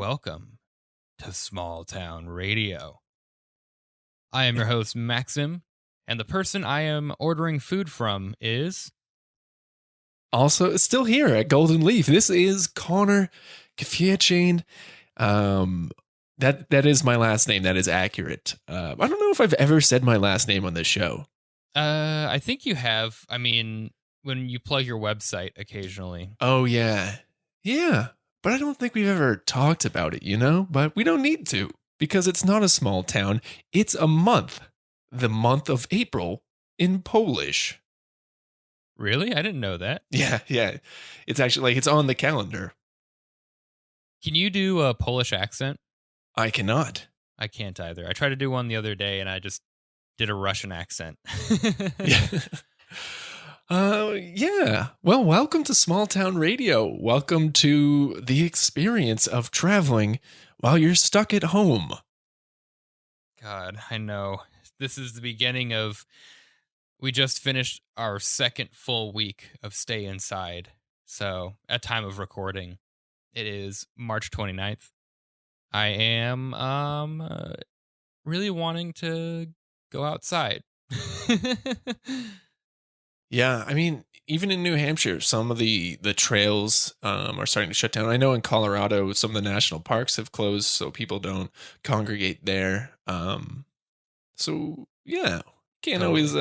welcome to Small Town Radio. I am your host, Maxim, and the person I am ordering food from is... Also, still here at Golden Leaf. This is Connor Kfiatchain. That is my last name. That is accurate. I don't know if I've ever said my last name on this show. I think you have. I mean, when you plug your website occasionally. Oh, yeah. Yeah. But I don't think we've ever talked about it, you know? But we don't need to, because it's not a small town. It's a month. The month of April in Polish. Really? I didn't know that. Yeah. It's actually it's on the calendar. Can you do a Polish accent? I cannot. I can't either. I tried to do one the other day and I just did a Russian accent. Yeah. Yeah. Well, welcome to Small Town Radio. Welcome to the experience of traveling while you're stuck at home. God, I know. This is the beginning of... We just finished our second full week of stay inside. So, at time of recording, it is March 29th. I am really wanting to go outside. Yeah, I mean, even in New Hampshire, some of the trails are starting to shut down. I know in Colorado, some of the national parks have closed, so people don't congregate there. So, yeah. Can't always,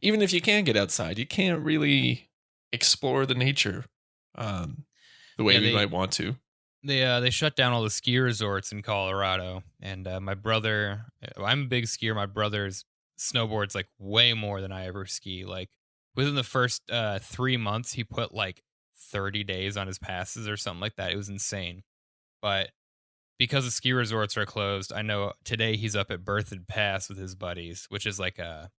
even if you can get outside, you can't really explore the nature the way we might want to. They shut down all the ski resorts in Colorado, and my brother, I'm a big skier. My brother's snowboards like way more than I ever ski. Like within the first 3 months, he put like 30 days on his passes or something like that. It was insane, but because the ski resorts are closed, I know today he's up at Berthoud Pass with his buddies, which is like a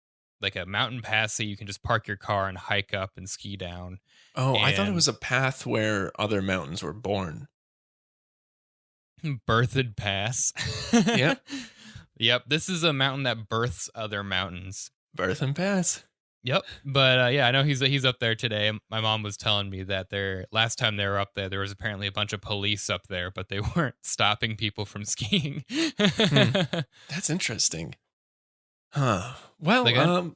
mountain pass that you can just park your car and hike up and ski down. Oh, I thought it was a path where other mountains were born. Berthoud Pass. Yep. Yep. This is a mountain that births other mountains. Berthoud Pass. Yep. But yeah, I know he's up there today. My mom was telling me that last time they were up there was apparently a bunch of police up there, but they weren't stopping people from skiing. That's interesting. Huh. Well,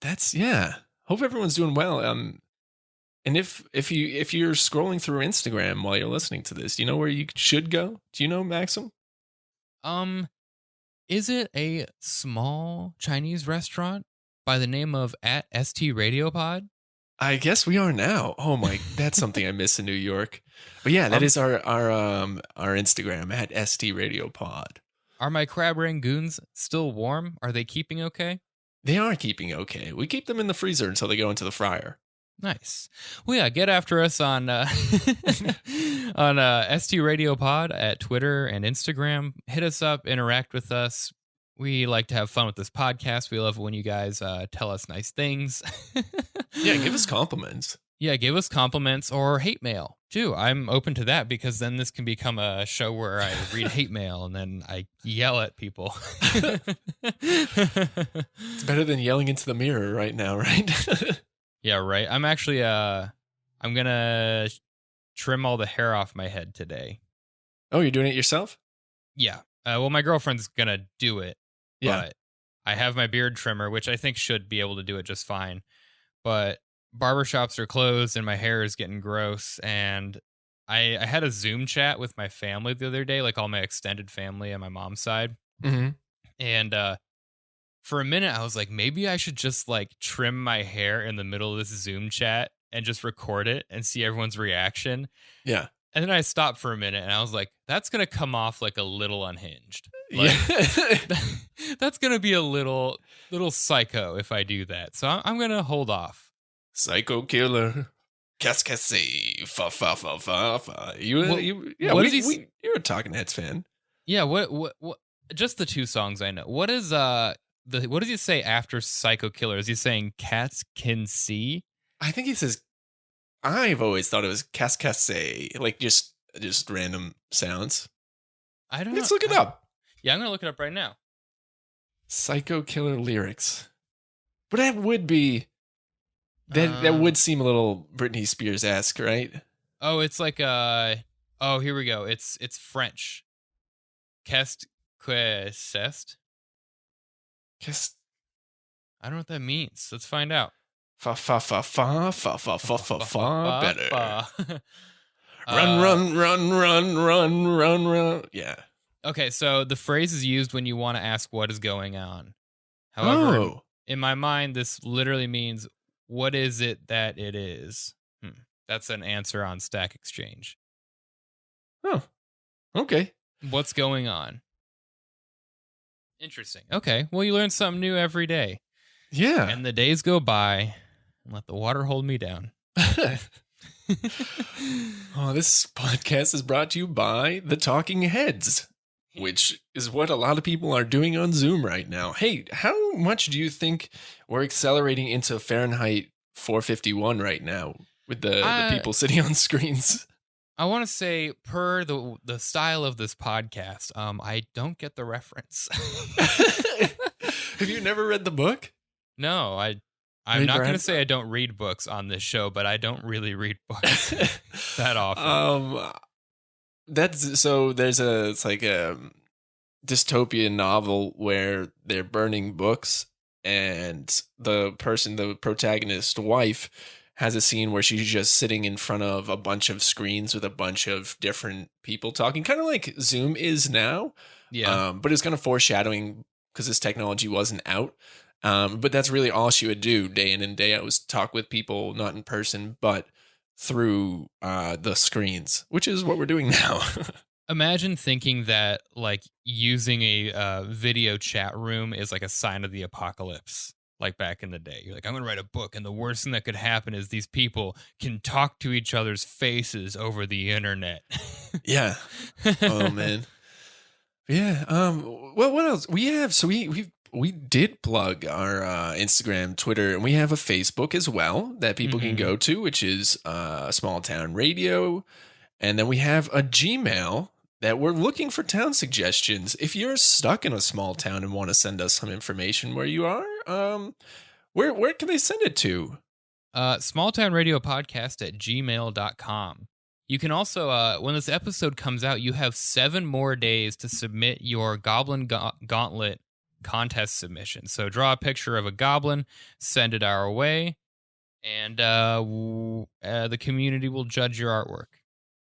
that's, yeah. Hope everyone's doing well. And if you're scrolling through Instagram while you're listening to this, you know where you should go? Do you know, Maxim? Is it a small Chinese restaurant by the name of @STRadiopod? I guess we are now. Oh my, that's something I miss in New York. But yeah, that is our Instagram @STRadiopod. Are my crab rangoons still warm? Are they keeping okay? They are keeping okay. We keep them in the freezer until they go into the fryer. Nice. Well, yeah, get after us on ST Radio Pod at Twitter and Instagram. Hit us up, interact with us. We like to have fun with this podcast. We love it when you guys tell us nice things. Yeah, give us compliments. Yeah, give us compliments or hate mail, too. I'm open to that because then this can become a show where I read hate mail and then I yell at people. It's better than yelling into the mirror right now, right? Yeah, right. I'm actually, I'm going to trim all the hair off my head today. Oh, you're doing it yourself? Yeah. Well, my girlfriend's going to do it. Yeah. But I have my beard trimmer, which I think should be able to do it just fine. But barbershops are closed and my hair is getting gross. And I had a Zoom chat with my family the other day, like all my extended family on my mom's side. Mm-hmm. And for a minute, I was like, maybe I should just like trim my hair in the middle of this Zoom chat and just record it and see everyone's reaction. Yeah. And then I stopped for a minute and I was like, that's going to come off like a little unhinged. Like, Yeah. that's going to be a little psycho if I do that. So I'm going to hold off. Psycho killer. Cascade. Fa fa fa fa fa. You're a Talking Heads fan. Yeah, what just the two songs I know. What is what does he say after Psycho Killer? Is he saying cats can see? I think he says, I've always thought it was cascade, like just random sounds. I don't know. Let's look it up. Yeah, I'm going to look it up right now. Psycho Killer lyrics. But that would be that would seem a little Britney Spears-esque, right? Oh, it's like Oh, here we go. It's French. Qu'est que c'est? Kiss. I don't know what that means. Let's find out. Fa fa fa fa fa fa fa fa fa better. Fa. Run, run, run, run, run, run, run. Yeah. Okay, so the phrase is used when you want to ask what is going on. However, Oh. in my mind, this literally means what is it that it is? That's an answer on Stack Exchange. Oh. Okay. What's going on? Interesting. Okay, well, you learn something new every day. Yeah. And the days go by and let the water hold me down. Oh, this podcast is brought to you by the Talking Heads, which is what a lot of people are doing on Zoom right now. Hey, how much do you think we're accelerating into Fahrenheit 451 right now with the people sitting on screens? I want to say, per the style of this podcast, I don't get the reference. Have you never read the book? No, I'm not going to say I don't read books on this show, but I don't really read books that often. It's like a dystopian novel where they're burning books, and the protagonist's wife, has a scene where she's just sitting in front of a bunch of screens with a bunch of different people talking, kind of like Zoom is now. Yeah. But it's kind of foreshadowing because this technology wasn't out. But that's really all she would do day in and day out, was talk with people, not in person, but through the screens, which is what we're doing now. Imagine thinking that like using a video chat room is like a sign of the apocalypse. Like back in the day, you're like, I'm going to write a book, and the worst thing that could happen is these people can talk to each other's faces over the internet. Yeah. Oh man. Yeah. Well, what else we have? So we did plug our Instagram, Twitter, and we have a Facebook as well that people can go to, which is Small Town Radio, and then we have a Gmail that we're looking for town suggestions. If you're stuck in a small town and want to send us some information where you are, where can they send it to? smalltownradiopodcast@gmail.com. You can also, when this episode comes out, you have 7 more days to submit your Goblin Gauntlet contest submission. So draw a picture of a goblin, send it our way, and the community will judge your artwork.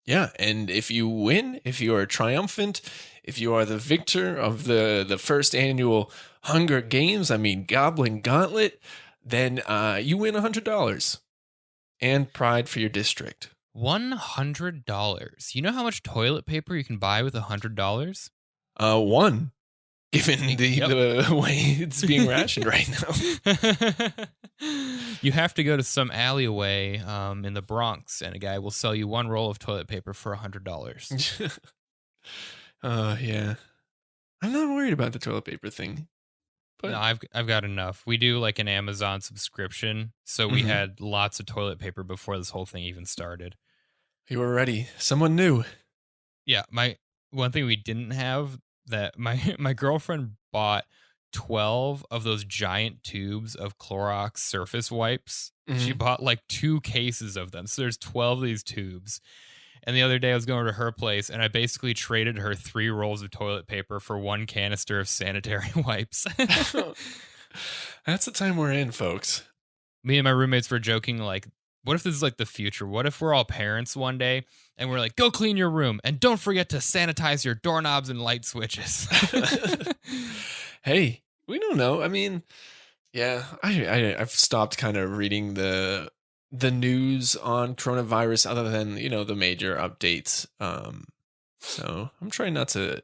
Yeah, and if you win, if you are triumphant, if you are the victor of the first annual Hunger Games, Goblin Gauntlet, then you win $100 and pride for your district. $100. You know how much toilet paper you can buy with $100? One, given the way it's being rationed right now. You have to go to some alleyway in the Bronx, and a guy will sell you 1 roll of toilet paper for $100. Yeah. I'm not worried about the toilet paper thing. But no, I've got enough. We do like an Amazon subscription, so we had lots of toilet paper before this whole thing even started. You were ready. Someone knew. Yeah, one thing we didn't have, that my girlfriend bought 12 of those giant tubes of Clorox surface wipes. She bought like 2 cases of them. So there's 12 of these tubes. And the other day I was going to her place, and I basically traded her 3 rolls of toilet paper for 1 canister of sanitary wipes. That's the time we're in, folks. Me and my roommates were joking, like, what if this is like the future? What if we're all parents one day and we're like, go clean your room and don't forget to sanitize your doorknobs and light switches? Hey, we don't know. Yeah, I've stopped kind of reading the news on coronavirus other than, the major updates. So I'm trying not to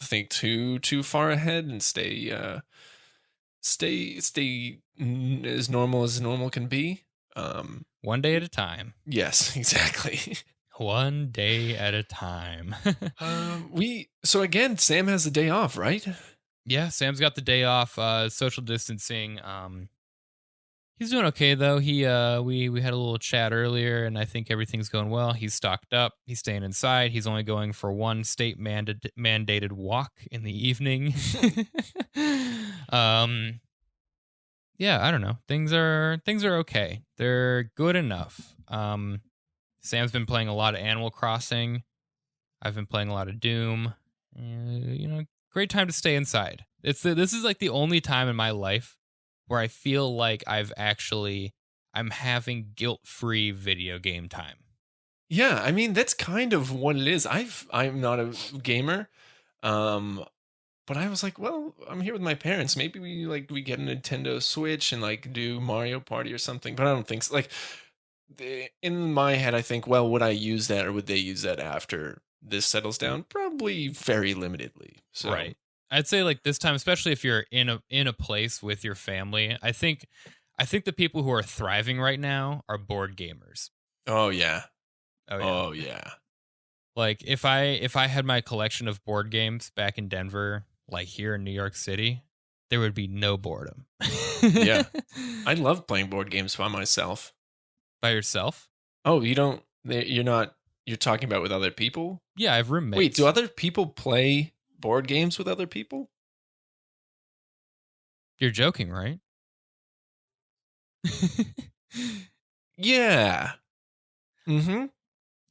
think too far ahead and stay as normal can be. One day at a time. Yes, exactly. One day at a time. So again, Sam has the day off, right? Yeah, Sam's got the day off. Social distancing. He's doing okay though. We had a little chat earlier, and I think everything's going well. He's stocked up. He's staying inside. He's only going for 1 state mandated walk in the evening. Yeah, I don't know. Things are okay. They're good enough. Sam's been playing a lot of Animal Crossing. I've been playing a lot of Doom. Great time to stay inside. This is like the only time in my life where I feel like I'm having guilt-free video game time. Yeah, I mean that's kind of what it is. I'm not a gamer, um, but I was like, well, I'm here with my parents. Maybe we get a Nintendo Switch and like do Mario Party or something. But I don't think so. Like in my head, I think, well, would I use that or would they use that after this settles down? Probably very limitedly. So, Right. I'd say like this time, especially if you're in a place with your family, I think the people who are thriving right now are board gamers. oh yeah, Oh yeah. oh yeah, Like if I had my collection of board games back in Denver, like here in New York City, there would be no boredom. yeah. I love playing board games by myself. By yourself? Oh, you don't? You're not? You're talking about with other people? Yeah, I have Wait, roommates. do other people play board games with other people? You're joking, right? Yeah. Mm-hmm.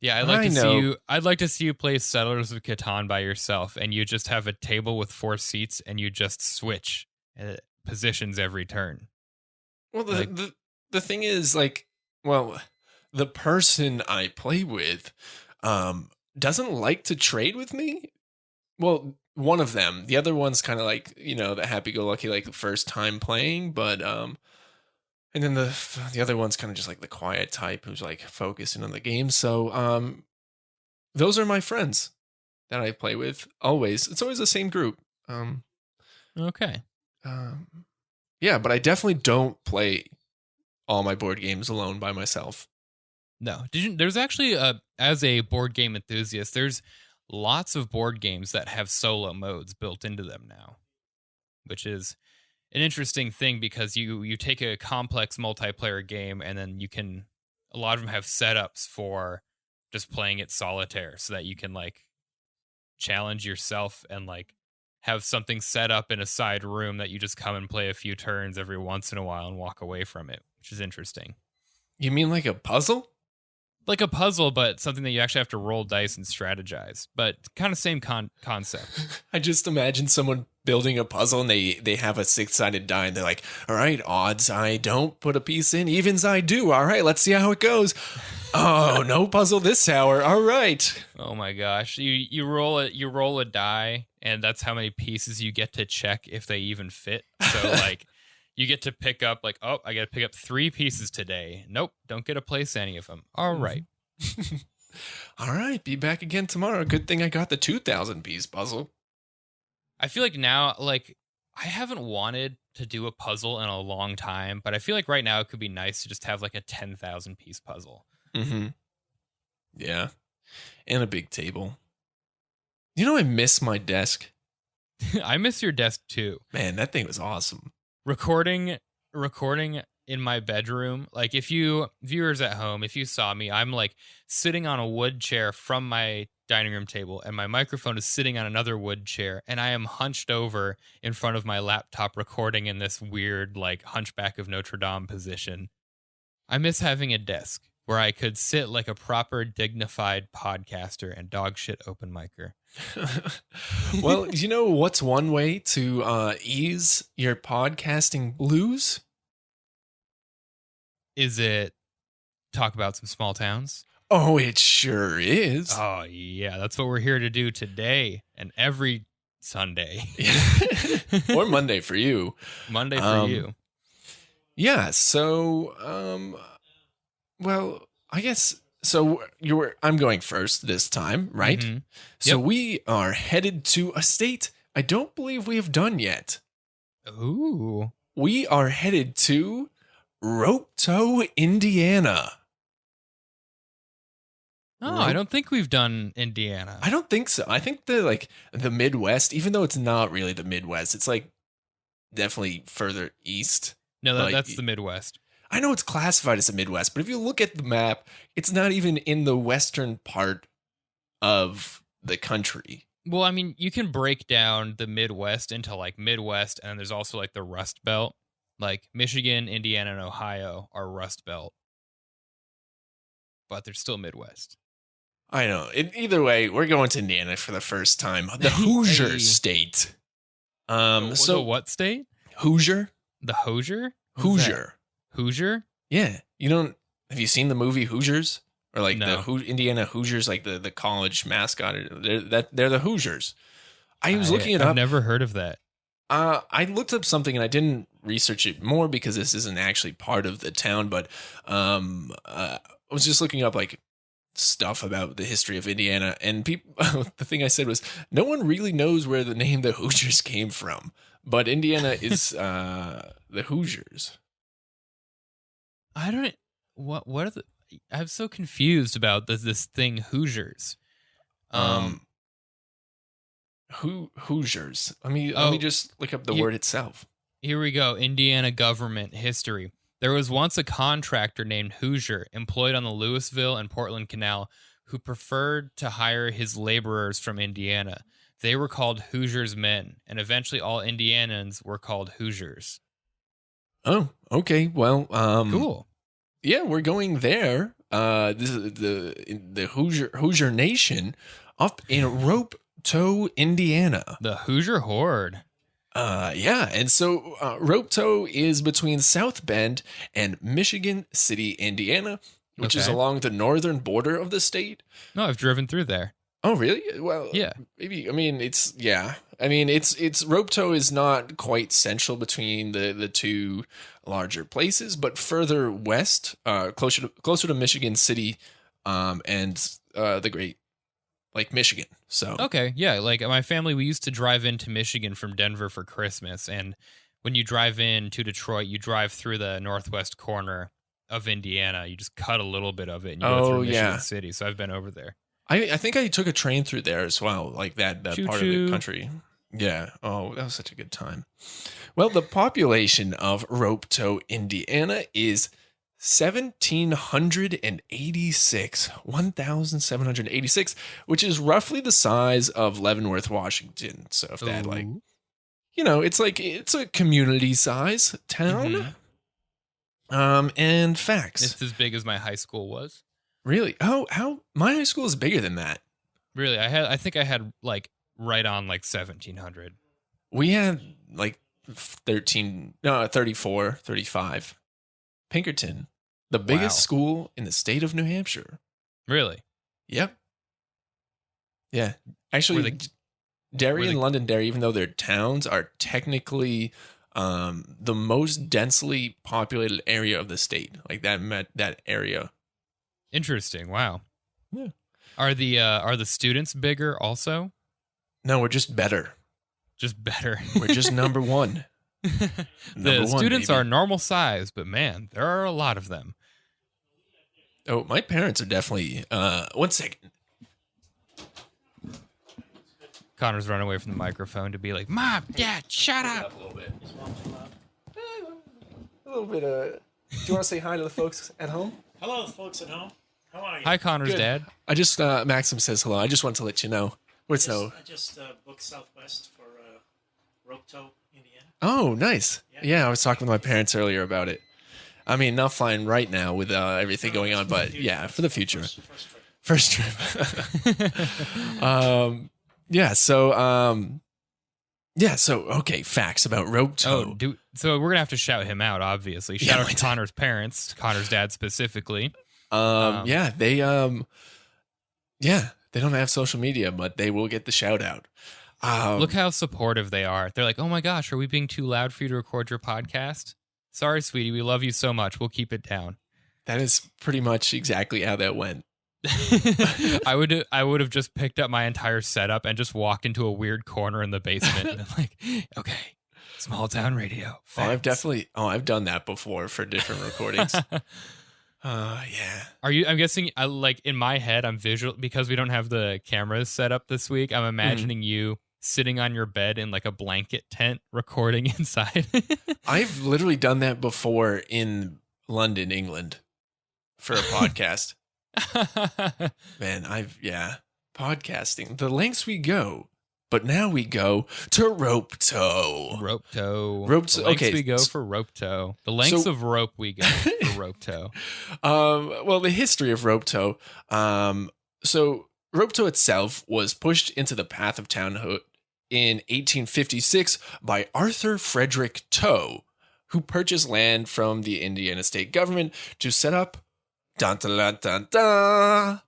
Yeah, I know. I'd like to see you play Settlers of Catan by yourself and you just have a table with 4 seats and you just switch positions every turn. Well, Like, the thing is, like, well, the person I play with, doesn't like to trade with me. Well, one of them. The other one's kind of like, the happy-go-lucky, like first time playing, but and then the other one's kind of just like the quiet type who's like focusing on the game. So, those are my friends that I play with always. It's always the same group. Um, okay. um, yeah, but I definitely don't play all my board games alone by myself. No. There's actually as a board game enthusiast, there's lots of board games that have solo modes built into them now, which is an interesting thing because you take a complex multiplayer game and then a lot of them have setups for just playing it solitaire so that you can like challenge yourself and like have something set up in a side room that you just come and play a few turns every once in a while and walk away from it, which is interesting. You mean like a puzzle? Like a puzzle, but something that you actually have to roll dice and strategize. But kind of same concept. I just imagine someone building a puzzle and they have a six-sided die and they're like, all right, odds I don't put a piece in, evens I do. All right, let's see how it goes. Oh, no puzzle this hour. All right. Oh my gosh. You roll a die and that's how many pieces you get to check if they even fit. So like you get to pick up like, oh, I got to pick up 3 pieces today. Nope, don't get to place any of them. All right. All right, be back again tomorrow. Good thing I got the 2,000 piece puzzle. I feel like now, like, I haven't wanted to do a puzzle in a long time, but I feel like right now it could be nice to just have like a 10,000 piece puzzle. Mm-hmm. Yeah, and a big table. I miss my desk. I miss your desk too. Man, that thing was awesome. Recording in my bedroom. Like if you viewers at home, if you saw me, I'm like sitting on a wood chair from my dining room table and my microphone is sitting on another wood chair and I am hunched over in front of my laptop recording in this weird like Hunchback of Notre Dame position. I miss having a desk where I could sit like a proper dignified podcaster and dog shit open micer. Well, what's one way to ease your podcasting blues? Is it talk about some small towns? Oh, it sure is. Oh, yeah. That's what we're here to do today and every Sunday. Or Monday for you. Monday for you. Yeah. So, well, I guess so. I'm going first this time, right? Mm-hmm. So Yep. we are headed to a state I don't believe we have done yet. Ooh. We are headed to Ropetoe, Indiana. Oh, I don't think we've done Indiana. I don't think so. I think the Midwest, even though it's not really the Midwest, it's like definitely further east. No, that's the Midwest. I know it's classified as the Midwest, but if you look at the map, it's not even in the western part of the country. Well, I mean, you can break down the Midwest into like Midwest, and then there's also like the Rust Belt. Like Michigan, Indiana, and Ohio are Rust Belt, but they're still Midwest. I know. Either way, we're going to Indiana for the first time. The Hoosier Hey. State. So what state? Hoosier? The Hoosier? Hoosier. Hoosier? Yeah. Have you seen the movie Hoosiers? Or like No. the Indiana Hoosiers, like the college mascot? They're the Hoosiers. I was looking it I've up. never heard of that. I looked up something and I didn't research it more because this isn't actually part of the town, but I was just looking up like stuff about the history of Indiana, and people the thing I said was no one really knows where the name the Hoosiers came from, but Indiana is the Hoosiers. I don't. What are the? I'm so confused about this thing Hoosiers. Hoosiers. Let me just look up the word itself. Here we go. Indiana government history. There was once a contractor named Hoosier employed on the Louisville and Portland Canal who preferred to hire his laborers from Indiana. They were called Hoosiers men, and eventually all Indianans were called Hoosiers. Oh, okay. Well, Cool. Yeah, we're going there. This is the Hoosier Nation up in Ropetoe, Indiana. The Hoosier Horde. Yeah, and so Ropetoe is between South Bend and Michigan City, Indiana, which is Okay. along the northern border of the state. No, I've driven through there. Oh, really? Well, Yeah. maybe. I mean, it's Ropetoe is not quite central between the two larger places, but further west, closer to Michigan City, and the Great Lake Michigan. So Okay, yeah, like my family, we used to drive into Michigan from Denver for Christmas, and when you drive in to Detroit, you drive through the northwest corner of Indiana. You just cut a little bit of it, and you go through Michigan City. So I've been over there. I think I took a train through there as well, like that part of Choo-choo. the country. Yeah. Oh, that was such a good time. Well, the population of Ropetoe, Indiana is 1,786, which is roughly the size of Leavenworth, Washington. So if that Ooh. it's a community size town. Mhm. And facts. It's as big as my high school was. Really? Oh, how my high school is bigger than that. Really, I think I had like right on like 1,700. We had like 34, 35. Pinkerton, the biggest Wow. school in the state of New Hampshire. Really? Yep. Yeah. Actually, Were they- Derry were and they- Londonderry, even though they're towns, are technically the most densely populated area of the state. Like that area. Interesting. Wow. Yeah. Are the students bigger also? No, we're just better. Just better. We're just number one. The Number one, students baby. are normal size, but man, there are a lot of them. Oh, my parents are definitely. 1 second. Connor's running away from the microphone to be like, "Mom, Dad, shut up." A little bit. A little bit. Do you want to say hi to the folks at home? Hello, folks at home. How are you? Hi, Connor's Good. dad. I just Maxim says hello. I just want to let you know. What's no? I just booked Southwest for Ropetoe, Indiana. Oh, nice. Yeah. Yeah, I was talking with my parents earlier about it. I mean, not flying right now with everything going on, but yeah, for the future. First trip. First trip. Yeah. So okay. Facts about Ropetoe. So we're gonna have to shout him out, obviously. Shout out to Connor's parents, Connor's dad specifically. Yeah. They they don't have social media, but they will get the shout out. Look how supportive they are. They're like, "Oh my gosh, are we being too loud for you to record your podcast?" Sorry, sweetie, we love you so much. We'll keep it down. That is pretty much exactly how that went. I would have just picked up my entire setup and just walked into a weird corner in the basement and been like, okay, small town radio. Facts. I've done that before for different recordings. Yeah. I'm guessing like in my head, I'm visual because we don't have the cameras set up this week. I'm imagining you sitting on your bed in like a blanket tent recording inside. I've literally done that before in London, England for a podcast. Man, podcasting. The lengths we go, but now we go to Ropetoe. Ropetoe. Ropetoe. The lengths Okay, we go for Ropetoe. The lengths of rope we go for Ropetoe. Well, the history of Ropetoe. So Ropetoe itself was pushed into the path of townhood in 1856 by Arthur Frederick Toe, who purchased land from the Indiana state government to set up dun, dun, dun, dun, dun,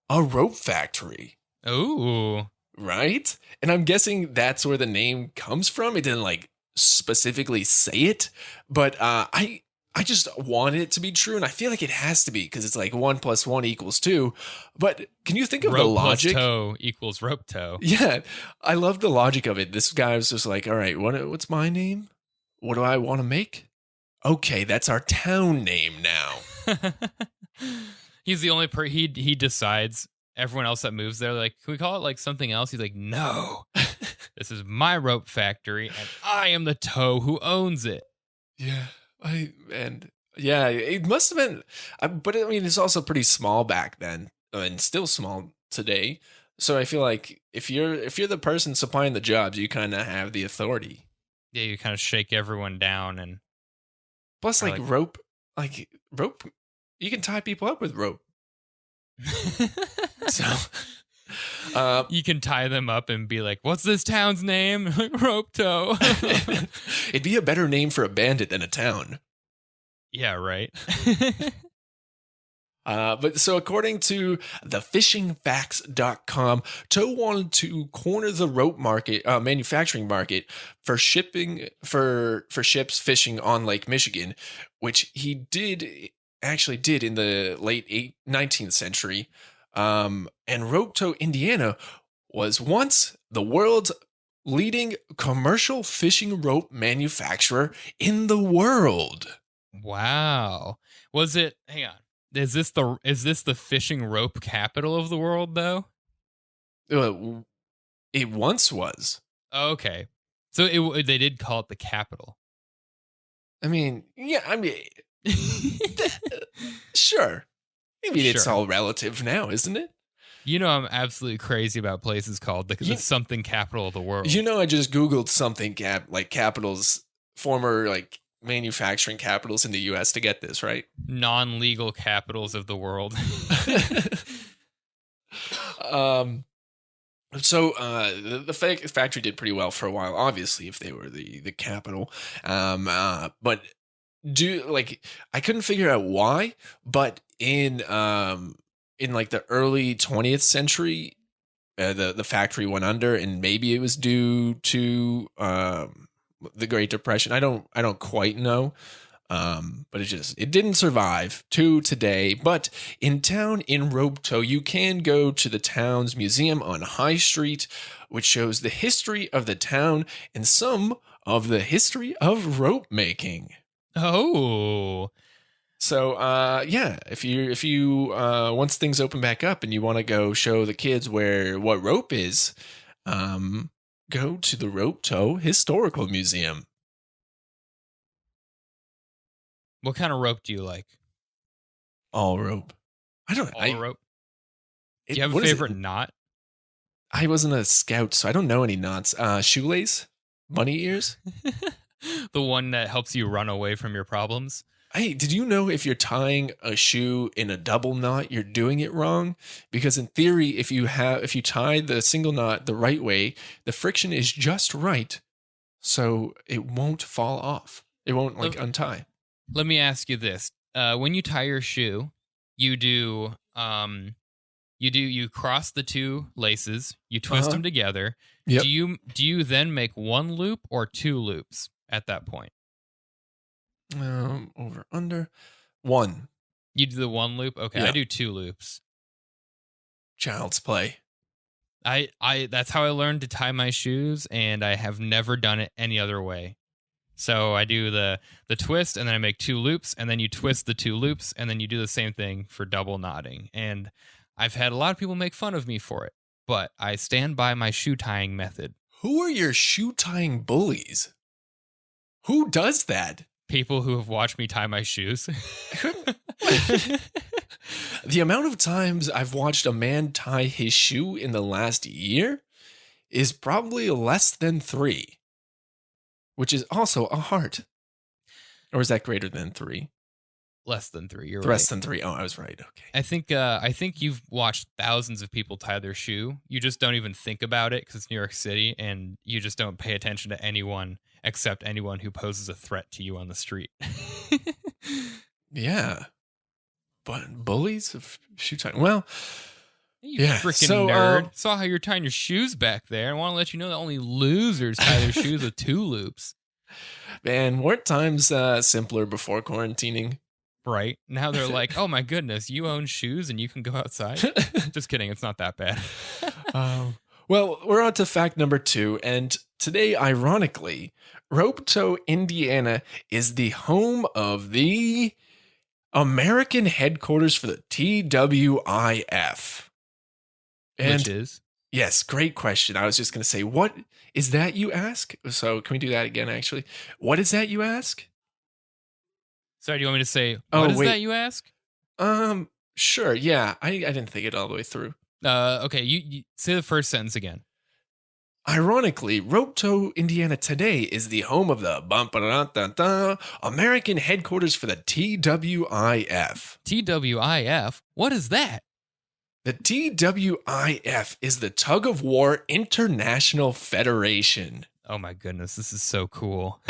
a rope factory. Ooh. Right? And I'm guessing that's where the name comes from. It didn't like specifically say it, but I just want it to be true, and I feel like it has to be because it's like 1 + 1 = 2. But can you think of the Rope plus logic? toe equals Ropetoe. Yeah, I love the logic of it. This guy was just like, all right, what's my name? What do I want to make? Okay, that's our town name now. He's the only he decides. Everyone else that moves there, like, can we call it like something else? He's like, no, this is my rope factory, and I am the toe who owns it. Yeah, yeah, it must have been, but I mean, it's also pretty small back then, and still small today. So I feel like if you're the person supplying the jobs, you kind of have the authority. Yeah, you kind of shake everyone down, and plus, rope, you can tie people up with rope. So you can tie them up and be like, what's this town's name? Like, Ropetoe. It'd be a better name for a bandit than a town. Yeah, right. But so according to thefishingfacts.com, Toe wanted to corner the rope market, manufacturing market for shipping for ships fishing on Lake Michigan, which he actually did in the late 19th century. And Ropetoe, Indiana was once the world's leading commercial fishing rope manufacturer in the world. Wow. Was it, hang on. Is this the fishing rope capital of the world though? It once was. Oh, okay. So they did call it the capital. I mean, yeah, sure. Maybe it's all relative now, isn't it? You know, I'm absolutely crazy about places called the something capital of the world. You know, I just Googled something capitals, former like manufacturing capitals in the U.S. to get this, right? Non-legal capitals of the world. So the factory did pretty well for a while, obviously, if they were the capital. But I couldn't figure out why, but in like the early 20th century, the factory went under, and maybe it was due to the Great Depression. I don't quite know. But it didn't survive to today. But in town in Ropetoe, you can go to the town's museum on High Street, which shows the history of the town and some of the history of rope making. Oh. So, yeah, if you once things open back up and you want to go show the kids what rope is, go to the Ropetoe Historical Museum. What kind of rope do you like? All rope. All rope. Do you have a favorite knot? I wasn't a scout, so I don't know any knots. Shoelace? Bunny ears? The one that helps you run away from your problems? Hey, did you know if you're tying a shoe in a double knot, you're doing it wrong? Because in theory, if you tie the single knot the right way, the friction is just right, so it won't fall off. It won't untie. Let me ask you this: when you tie your shoe, you cross the two laces, you twist them together. Yep. Do you then make one loop or two loops at that point? Over under one. You do the one loop? Okay, yeah. I do two loops. Child's play. I that's how I learned to tie my shoes, and I have never done it any other way. So I do the twist, and then I make two loops, and then you twist the two loops, and then you do the same thing for double knotting. And I've had a lot of people make fun of me for it, but I stand by my shoe tying method. Who are your shoe tying bullies? Who does that? People who have watched me tie my shoes. The amount of times I've watched a man tie his shoe in the last year is probably less than 3, which is also a heart. Or is that greater than 3? Less than 3. You're Less right. than 3. Oh, I was right. Okay. I think you've watched thousands of people tie their shoe. You just don't even think about it because it's New York City, and you just don't pay attention to anyone except anyone who poses a threat to you on the street. Yeah. But bullies of shoe tying. Well, You yeah. freaking So, nerd. Saw how you're tying your shoes back there. I want to let you know that only losers tie their shoes with 2 loops. man, weren't times simpler before quarantining? Right. Now they're like, oh my goodness, you own shoes and you can go outside? Just kidding. It's not that bad. Well, we're on to fact number 2. And today, ironically, Ropetoe, Indiana is the home of the American headquarters for the TWIF. And Which is? yes, great question. I was just going to say, what is that, you ask? So can we do that again, actually? What is that, you ask? Sorry, do you want me to say, Oh, what is wait. that, you ask? Sure. Yeah, I didn't think it all the way through. Okay, you say the first sentence again. Ironically, Ropetoe, Indiana today is the home of the American headquarters for the TWIF. TWIF? What is that? The TWIF is the Tug-of-War International Federation. Oh my goodness, this is so cool.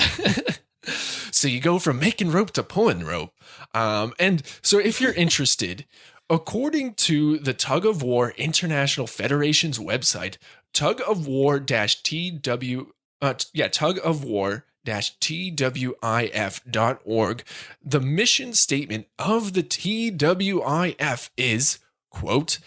So you go from making rope to pulling rope. And so if you're interested, according to the Tug-of-War International Federation's website, tugofwar-twif.org, the mission statement of the TWIF is, quote,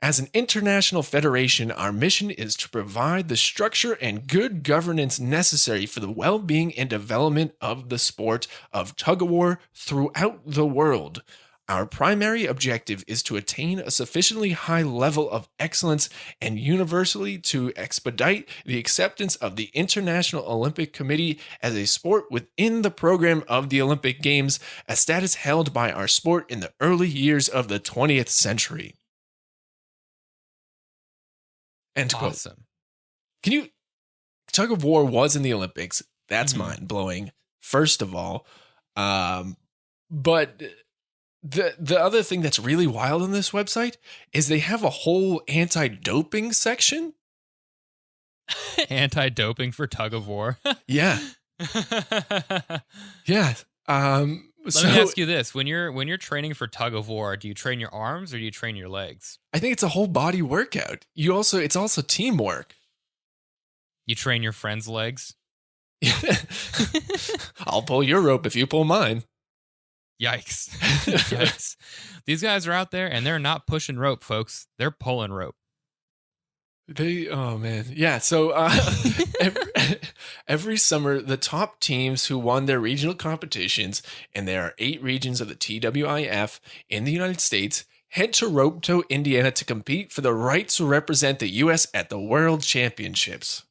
as an international federation, our mission is to provide the structure and good governance necessary for the well-being and development of the sport of tug-of-war throughout the world. Our primary objective is to attain a sufficiently high level of excellence and universally to expedite the acceptance of the International Olympic Committee as a sport within the program of the Olympic Games, a status held by our sport in the early years of the 20th century. End quote. Awesome. Can you? Tug of war was in the Olympics. That's mind blowing. First of all, but the other thing that's really wild on this website is they have a whole anti-doping section. Anti-doping for tug of war. Yeah, yeah. Let me ask you this: when you're training for tug of war, do you train your arms or do you train your legs? I think it's a whole body workout. It's also teamwork. You train your friend's legs. I'll pull your rope if you pull mine. Yikes. Yikes. These guys are out there and they're not pushing rope, folks. They're pulling rope. Oh man. Yeah. So every summer, the top teams who won their regional competitions, and there are 8 regions of the TWIF in the United States, head to Ropetoe, Indiana to compete for the right to represent the U.S. at the World Championships.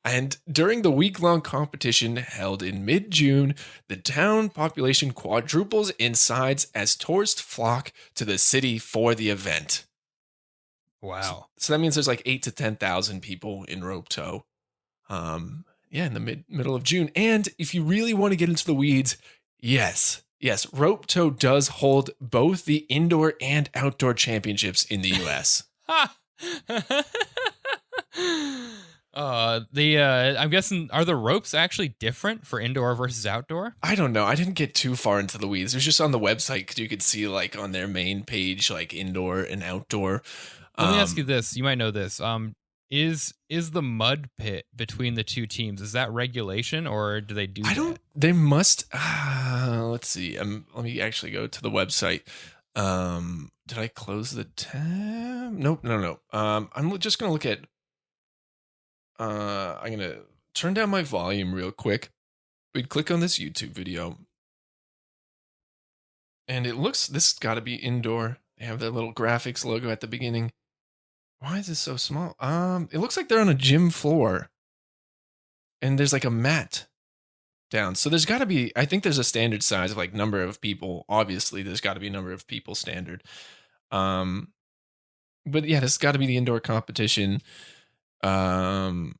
And during the week-long competition held in mid-June, the town population quadruples in size as tourists flock to the city for the event. Wow. So that means there's like 8 to 10,000 people in Ropetoe. In the middle of June. And if you really want to get into the weeds, yes, Ropetoe does hold both the indoor and outdoor championships in the U.S. I'm guessing, are the ropes actually different for indoor versus outdoor? I don't know. I didn't get too far into the weeds. It was just on the website because you could see like on their main page, like indoor and outdoor. Let me ask you this. You might know this. Is the mud pit between the two teams, is that regulation or do they do that? They must. Let's see. Let me actually go to the website. Did I close the tab? Nope. No. I'm just going to look at. I'm going to turn down my volume real quick. We'd click on this YouTube video. And this has got to be indoor. They have their little graphics logo at the beginning. Why is this so small? It looks like they're on a gym floor. And there's like a mat down. So there's got to be, I think there's a standard size of like number of people. Obviously, there's got to be a number of people standard. But yeah, this has got to be the indoor competition. And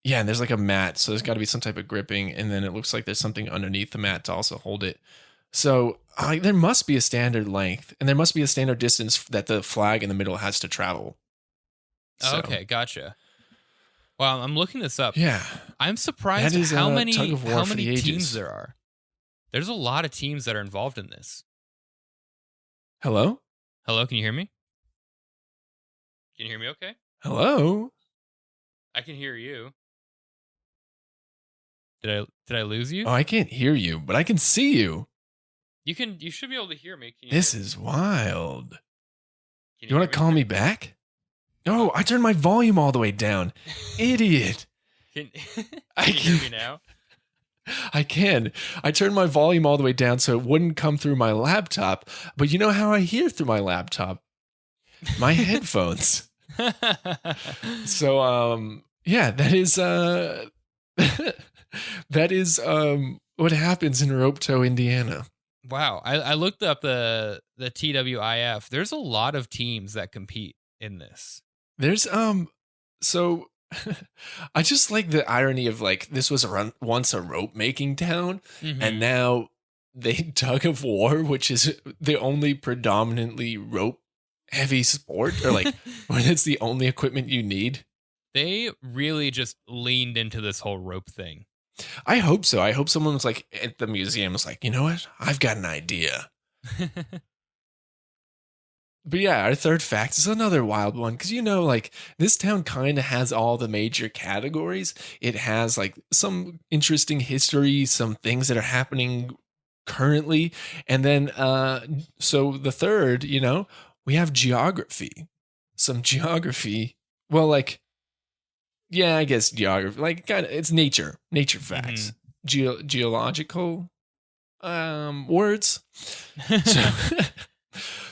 there's like a mat. So there's got to be some type of gripping. And then it looks like there's something underneath the mat to also hold it. So there must be a standard length, and there must be a standard distance that the flag in the middle has to travel. Oh, So, okay, gotcha. Well, I'm looking this up. yeah, I'm that surprised is how a tug many of war how for many the teams ages. there are. There's a lot of teams that are involved in this. Hello? Hello, can you hear me? Can you hear me okay? Hello? I can hear you. Did I lose you? Oh, I can't hear you, but I can see you. You should be able to hear me. Can you This hear me? is wild. Can You hear want to call sir? me back? No, I turned my volume all the way down. Idiot. Can, I can you hear me now? I can. I turned my volume all the way down so it wouldn't come through my laptop. But you know how I hear through my laptop? My headphones. So yeah, that is that is what happens in Ropetoe, Indiana. Wow, I looked up the TWIF. There's a lot of teams that compete in this. There's so I just like the irony of like this was once a rope making town, and now they tug of war, which is the only predominantly rope heavy sport, or like when it's the only equipment you need. They really just leaned into this whole rope thing. I hope so. I hope someone was like at the museum was like, you know what? I've got an idea. But yeah, our third fact is another wild one because like this town kind of has all the major categories. It has like some interesting history, some things that are happening currently, and then so the third, we have geography. Some geography. Well, like yeah, I guess geography, like kind of it's nature facts, geological words. So,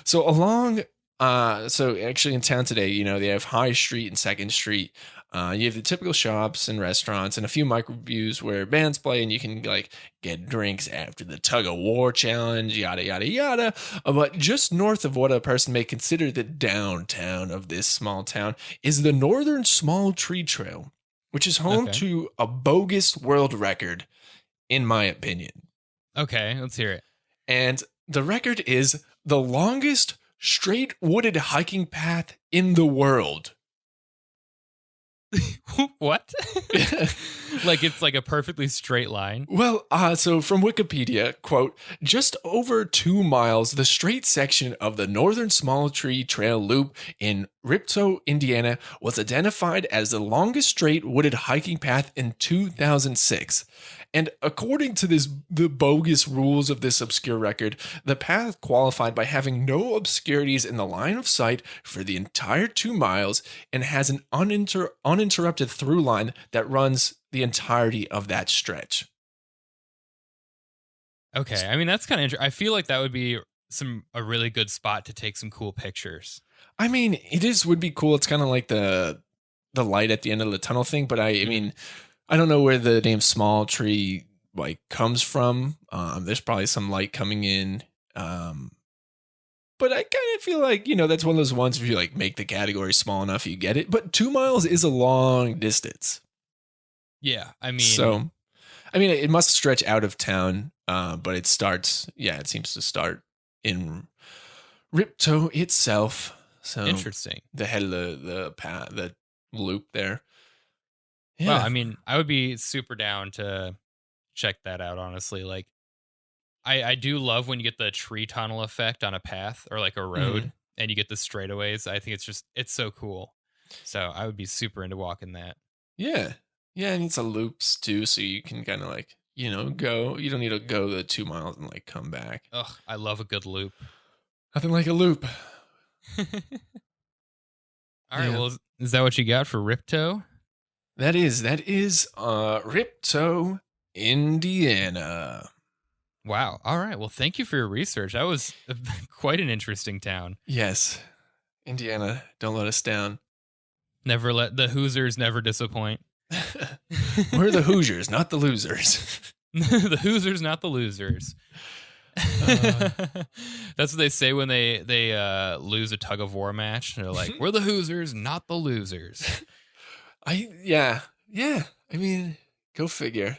so along, so actually in town today, they have High Street and Second Street. You have the typical shops and restaurants and a few microbrews where bands play and you can like get drinks after the tug-of-war challenge, yada, yada, yada. But just north of what a person may consider the downtown of this small town is the Northern Small Tree Trail, which is home to a bogus world record, in my opinion. Okay, let's hear it. And the record is the longest straight wooded hiking path in the world. What? Like it's like a perfectly straight line? Well, so from Wikipedia, quote, just over 2 miles, the straight section of the Northern Small Tree Trail Loop in Ropetoe, Indiana, was identified as the longest straight wooded hiking path in 2006. And according to the bogus rules of this obscure record, the path qualified by having no obscurities in the line of sight for the entire 2 miles and has an uninterrupted through line that runs the entirety of that stretch. Okay, I mean that's kind of interesting. I feel like that would be a really good spot to take some cool pictures. I mean, would be cool. It's kind of like the light at the end of the tunnel thing, but I mean, I don't know where the name Small Tree like comes from. There's probably some light coming in. But I kind of feel like, that's one of those ones if you like make the category small enough, you get it. But 2 miles is a long distance. Yeah, I mean. So, it must stretch out of town, but it seems to start in Ropetoe itself. So interesting. The head of the path, the loop there. Yeah. Well, I mean, I would be super down to check that out, honestly. Like, I do love when you get the tree tunnel effect on a path or like a road and you get the straightaways. I think it's so cool. So I would be super into walking that. Yeah. Yeah, and it's a loops too, so you can kind of like, go. You don't need to go the 2 miles and like come back. Ugh, I love a good loop. Nothing like a loop. All right, well, is that what you got for Ropetoe? That is Ropetoe, Indiana. Wow. All right. Well, thank you for your research. That was quite an interesting town. Yes. Indiana, don't let us down. Never let the Hoosiers never disappoint. We're the Hoosiers, not the losers. The Hoosiers, not the losers. That's what they say when they lose a tug of war match. They're like, "We're the Hoosiers, not the losers." Yeah. I mean, go figure.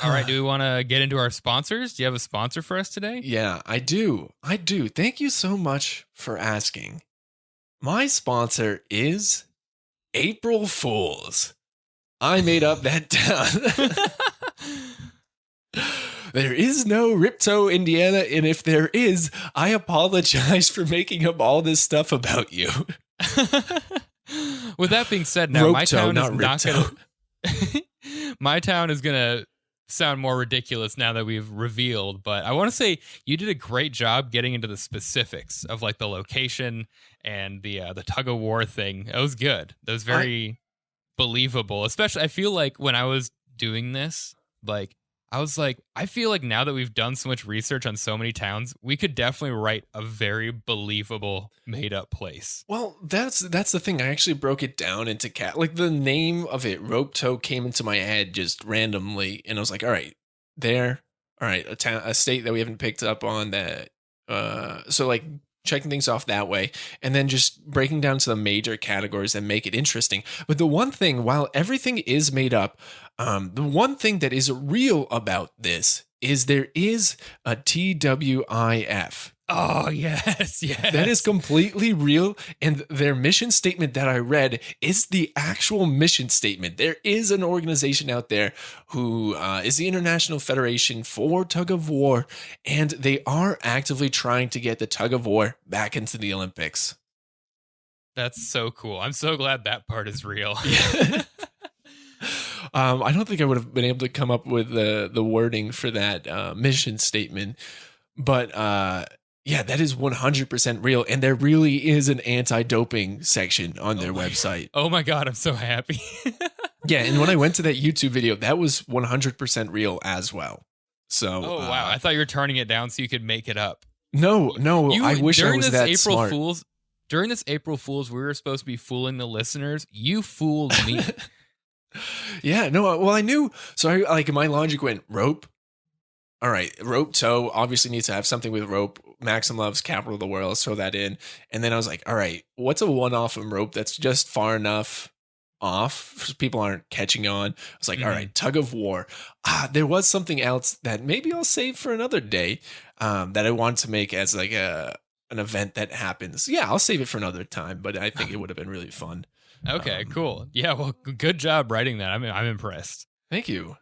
All right. Do we want to get into our sponsors? Do you have a sponsor for us today? Yeah, I do. I do. Thank you so much for asking. My sponsor is April Fools. I made up that town. There is no Ropetoe, Indiana, and if there is, I apologize for making up all this stuff about you. With that being said, now my Ropetoe, town is not not Ropetoe. gonna. My town is gonna sound more ridiculous now that we've revealed, but I want to say you did a great job getting into the specifics of like the location and the tug-o-war thing. That was good. That was very believable. Especially, I feel like when I was doing this, like I was like, I feel like now that we've done so much research on so many towns, we could definitely write a very believable made-up place. Well, that's the thing. I actually broke it down into like the name of it, Ropetoe, came into my head just randomly, and I was like, all right, a state that we haven't picked up on that. So like checking things off that way, and then just breaking down to the major categories that make it interesting. But the one thing, while everything is made up, the one thing that is real about this is there is a TWIF. Oh, yes, yes. That is completely real. And their mission statement that I read is the actual mission statement. There is an organization out there who is the International Federation for Tug-of-War, and they are actively trying to get the tug-of-war back into the Olympics. That's so cool. I'm so glad that part is real. Yeah. I don't think I would have been able to come up with the wording for that mission statement, but yeah, that is 100% real. And there really is an anti-doping section on their website. Oh my God, I'm so happy. Yeah, and when I went to that YouTube video, that was 100% real as well. So, oh wow, I thought you were turning it down so you could make it up. No, I wish I was that April smart. Fools, during this April Fools, we were supposed to be fooling the listeners. You fooled me. Yeah, no, well, I knew. So I like my logic went rope. All right, Ropetoe obviously needs to have something with rope. Maxim loves capital of the world. Let's throw that in. And then I was like, all right, what's a one-off from rope that's just far enough off so people aren't catching on? I was like, all right, tug of war. There was something else that maybe I'll save for another day that I want to make as like an event that happens. Yeah, I'll save it for another time, but I think it would have been really fun. Okay, cool. Yeah, well, good job writing that. I'm impressed. Thank you.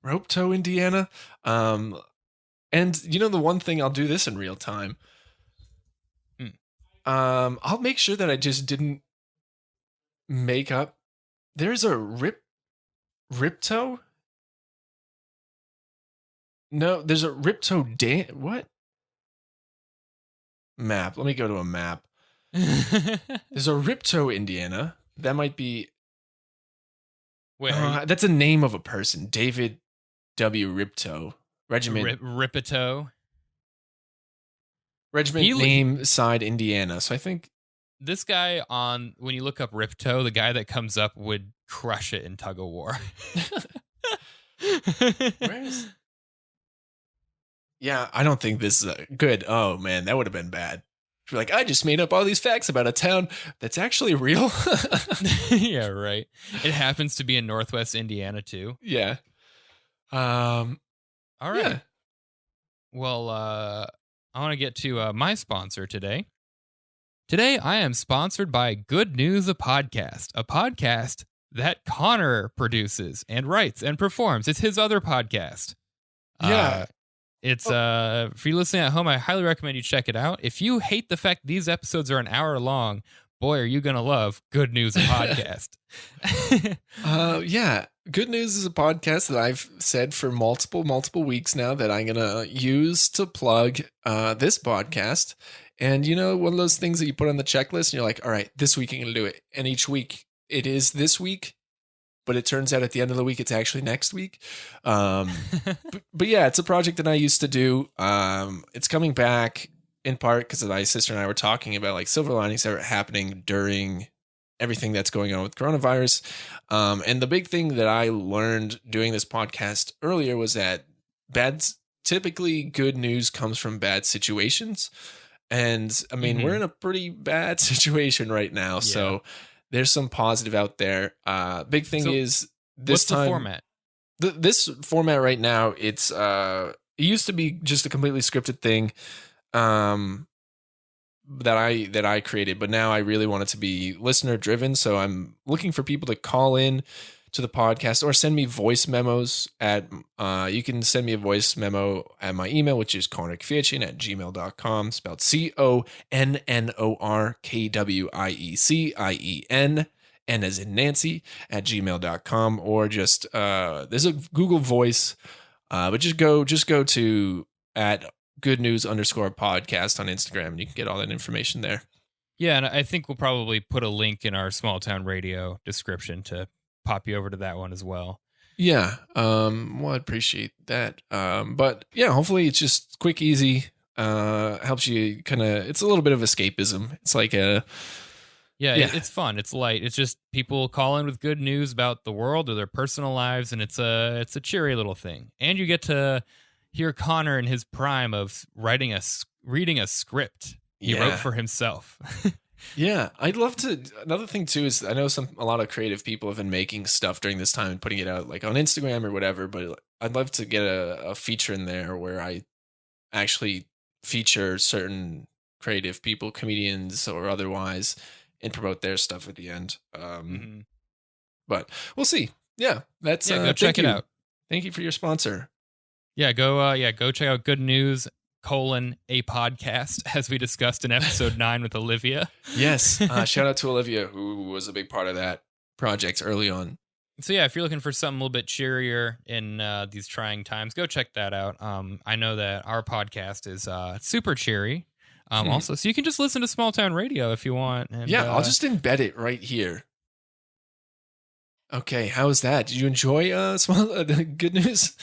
Ropetoe, Indiana. And you know, the one thing, I'll do this in real time. I'll make sure that I just didn't make up. There's a Ropetoe? No, there's a Ropetoe what? Map. Let me go to a map. There's a Ropetoe, Indiana. That might be. Wait, that's a name of a person. David W. Ropetoe. Regiment. Ropetoe. Regiment name side Indiana. So I think this guy when you look up Ropetoe, the guy that comes up would crush it in tug-o-war. Where's? Yeah, I don't think this is good. Oh man, that would have been bad. You're like, I just made up all these facts about a town that's actually real. Yeah, right. It happens to be in Northwest Indiana too. Yeah. All right. Yeah. Well, I want to get to my sponsor today. Today, I am sponsored by Good News, a podcast that Connor produces and writes and performs. It's his other podcast. Yeah. It's for you listening at home, I highly recommend you check it out. If you hate the fact these episodes are an hour long, boy, are you going to love Good News, a podcast. Yeah. Good News is a podcast that I've said for multiple weeks now that I'm going to use to plug this podcast. And, you know, one of those things that you put on the checklist and you're like, all right, this week I'm going to do it. And each week it is this week, but it turns out at the end of the week, it's actually next week. But yeah, it's a project that I used to do. It's coming back in part because my sister and I were talking about like silver linings that are happening during everything that's going on with coronavirus. And the big thing that I learned doing this podcast earlier was that typically good news comes from bad situations. And I mean, we're in a pretty bad situation right now. Yeah. So there's some positive out there. Big thing is this what's time. What's the format? This format right now, it used to be just a completely scripted thing um, that I created, but now I really want it to be listener driven. So I'm looking for people to call in to the podcast or send me voice memos at you can send me a voice memo at my email, which is connorkviecien@gmail.com, spelled CONNORKWIECIEN, and as in Nancy at gmail.com, or just there's a Google Voice, but just go to at good news underscore podcast on Instagram, and you can get all that information there. Yeah, and I think we'll probably put a link in our small town radio description to pop you over to that one as well. Yeah, well, I'd appreciate that. But yeah, hopefully it's just quick, easy. Helps you kind of. It's a little bit of escapism. It's like it's fun. It's light. It's just people call in with good news about the world or their personal lives, and it's a cheery little thing. And you get to hear Connor in his prime of reading a script he wrote for himself. Yeah, I'd love to. Another thing too is I know a lot of creative people have been making stuff during this time and putting it out like on Instagram or whatever. But I'd love to get a feature in there where I actually feature certain creative people, comedians or otherwise, and promote their stuff at the end. But we'll see. Yeah, that's go check it out. Thank you for your sponsor. Yeah, go check out Good News a podcast, as we discussed in episode 9 with Olivia. Yes. Shout out to Olivia, who was a big part of that project early on. So yeah, if you're looking for something a little bit cheerier in these trying times, go check that out. I know that our podcast is super cheery. Also, so you can just listen to small town radio if you want. And, yeah, I'll just embed it right here. Okay, how's that? Did you enjoy Good News?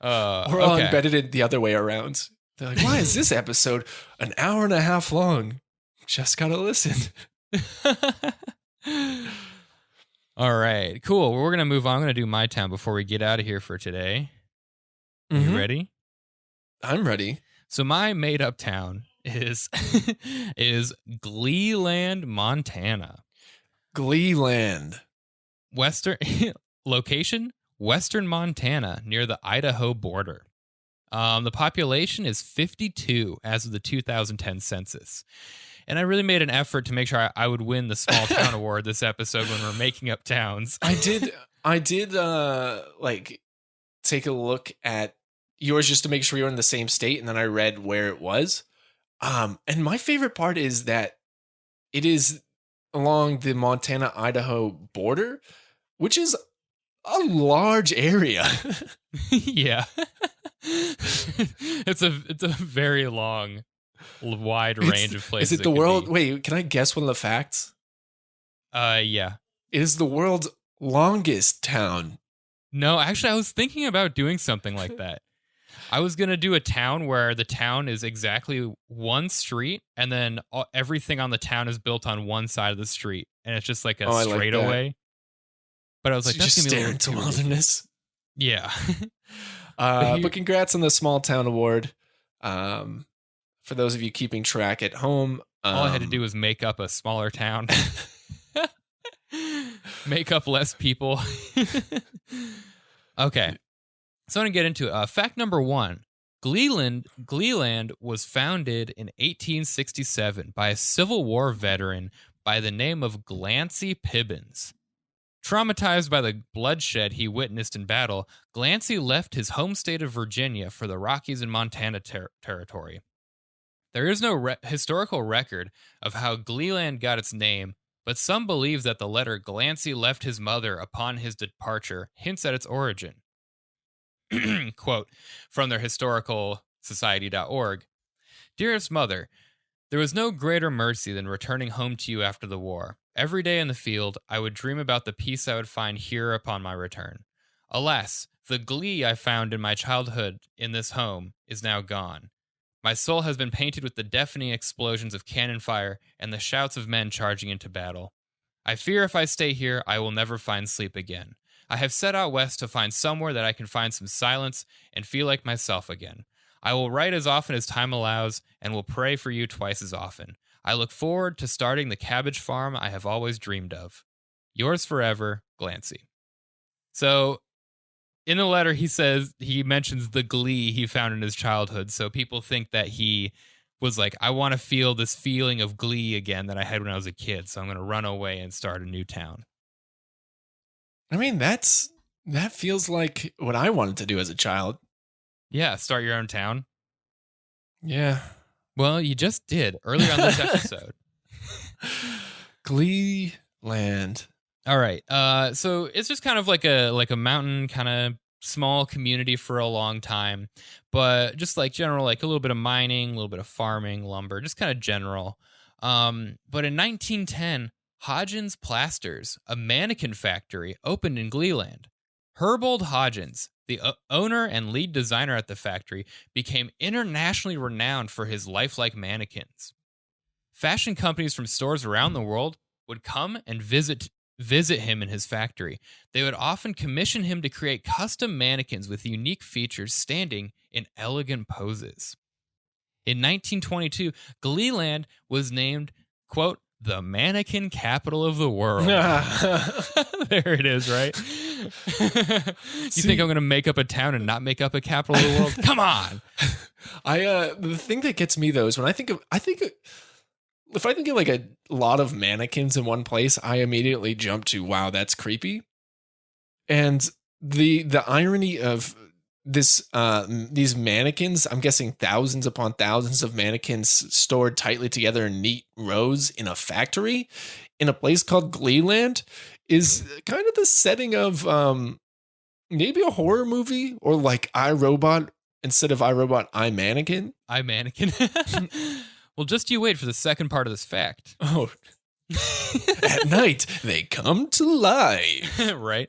Or I'll embedded it the other way around. They're like, why is this episode an hour and a half long? Just gotta listen. All right, cool. Well, we're gonna move on. I'm gonna do my town before we get out of here for today. You ready? I'm ready. So my made up town is Gleeland, Montana. Gleeland. Western location, Western Montana, near the Idaho border. The population is 52 as of the 2010 census. And I really made an effort to make sure I would win the small town award this episode when we're making up towns. I did like take a look at yours just to make sure we were in the same state, and then I read where it was. And my favorite part is that it is along the Montana-Idaho border, which is a large area. Yeah. It's a very long, wide range of places. Is it the world? Wait, can I guess one of the facts? Yeah. It is the world's longest town. No, actually, I was thinking about doing something like that. I was going to do a town where the town is exactly one street, and then everything on the town is built on one side of the street, and it's just like a straightaway. But I was like, that's just stare into wilderness. Yeah. But congrats on the small town award. For those of you keeping track at home, all I had to do was make up a smaller town. Make up less people. Okay. So I'm going to get into fact number 1. Gleeland was founded in 1867 by a Civil War veteran by the name of Glancy Pibbins. Traumatized by the bloodshed he witnessed in battle, Glancy left his home state of Virginia for the Rockies and Montana territory. There is no historical record of how Gleeland got its name, but some believe that the letter Glancy left his mother upon his departure hints at its origin. Quote from their historicalsociety.org. Dearest mother, there was no greater mercy than returning home to you after the war. Every day in the field, I would dream about the peace I would find here upon my return. Alas, the glee I found in my childhood in this home is now gone. My soul has been painted with the deafening explosions of cannon fire and the shouts of men charging into battle. I fear if I stay here, I will never find sleep again. I have set out west to find somewhere that I can find some silence and feel like myself again. I will write as often as time allows and will pray for you twice as often. I look forward to starting the cabbage farm I have always dreamed of. Yours forever, Glancy. So in the letter, he mentions the glee he found in his childhood. So people think that he was like, I want to feel this feeling of glee again that I had when I was a kid. So I'm going to run away and start a new town. I mean, that feels like what I wanted to do as a child. Yeah, start your own town. Yeah. Well, you just did earlier on this episode. Gleeland. All right. So it's just kind of like a mountain kind of small community for a long time, but just like general, like a little bit of mining, a little bit of farming, lumber, just kind of general. But in 1910, Hodgins Plasters, a mannequin factory, opened in Gleeland. Herbold Hodgins, the owner and lead designer at the factory, became internationally renowned for his lifelike mannequins. Fashion companies from stores around the world would come and visit him in his factory. They would often commission him to create custom mannequins with unique features standing in elegant poses. In 1922, Gleeland was named, quote, the mannequin capital of the world. There it is, right? You think I'm going to make up a town and not make up a capital of the world? Come on. The thing that gets me though is when if I think of like a lot of mannequins in one place, I immediately jump to, wow, that's creepy. And the irony of this, these mannequins, I'm guessing thousands upon thousands of mannequins stored tightly together in neat rows in a factory in a place called Gleeland, is kind of the setting of maybe a horror movie, or like iRobot instead of iRobot, iMannequin. iMannequin. Well, just you wait for the second part of this fact. Oh. At night, they come to life. Right.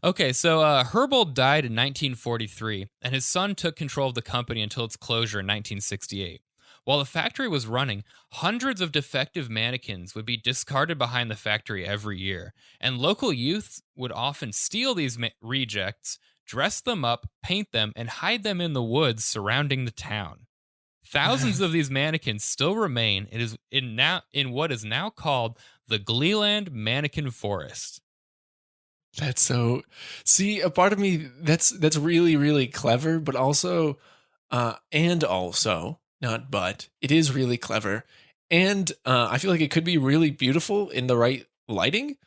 Okay, so Herbold died in 1943, and his son took control of the company until its closure in 1968. While the factory was running, hundreds of defective mannequins would be discarded behind the factory every year, and local youth would often steal these rejects, dress them up, paint them, and hide them in the woods surrounding the town. Thousands of these mannequins still remain. It is in what is now called the Gleeland Mannequin Forest. That's so. See, a part of me that's really, really clever, but also, not but, it is really clever, and I feel like it could be really beautiful in the right lighting,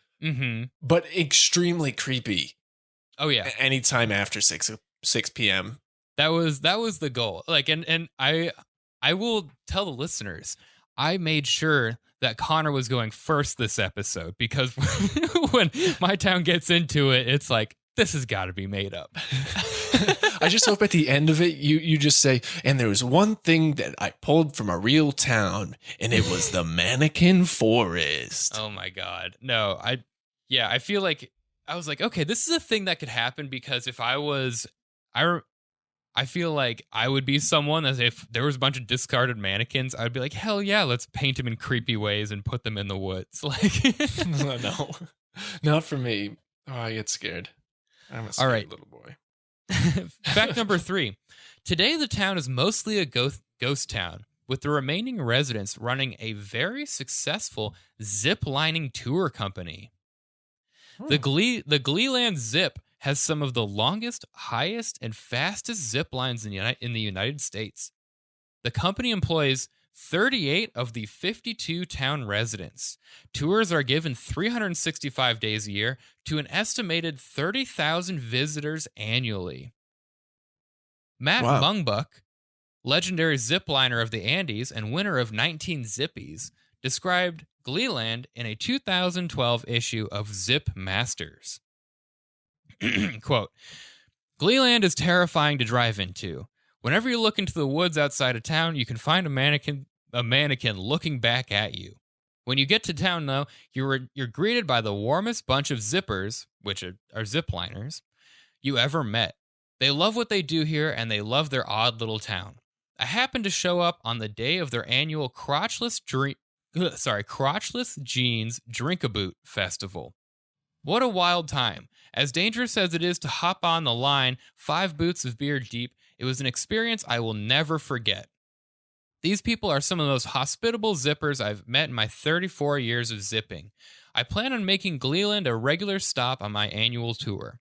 but extremely creepy. Oh yeah, anytime after 6 p.m. That was the goal. Like, and I will tell the listeners, I made sure that Connor was going first this episode, because when my town gets into it, it's like, this has got to be made up. I just hope at the end of it, you just say, and there was one thing that I pulled from a real town, and it was the mannequin forest. Oh my God. No, I feel like I was like, okay, this is a thing that could happen, because if I feel like I would be someone, as if there was a bunch of discarded mannequins, I'd be like, hell yeah, let's paint them in creepy ways and put them in the woods. Like, no, not for me. Oh, I get scared. I'm a scared little boy. Fact number 3. Today, the town is mostly a ghost town, with the remaining residents running a very successful zip-lining tour company. The Gleeland Zip has some of the longest, highest, and fastest zip lines in the United States. The company employs 38 of the 52 town residents. Tours are given 365 days a year to an estimated 30,000 visitors annually. Matt Mungbuck, legendary zipliner of the Andes and winner of 19 Zippies, described Gleeland in a 2012 issue of Zip Masters. Quote, Gleeland is terrifying to drive into. Whenever you look into the woods outside of town, you can find a mannequin looking back at you. When you get to town, though, you're greeted by the warmest bunch of zippers, which are zipliners, you ever met. They love what they do here, and they love their odd little town. I happened to show up on the day of their annual Crotchless Jeans Drink-A-Boot Festival. What a wild time. As dangerous as it is to hop on the line 5 boots of beer deep, it was an experience I will never forget. These people are some of the most hospitable zippers I've met in my 34 years of zipping. I plan on making Gleeland a regular stop on my annual tour.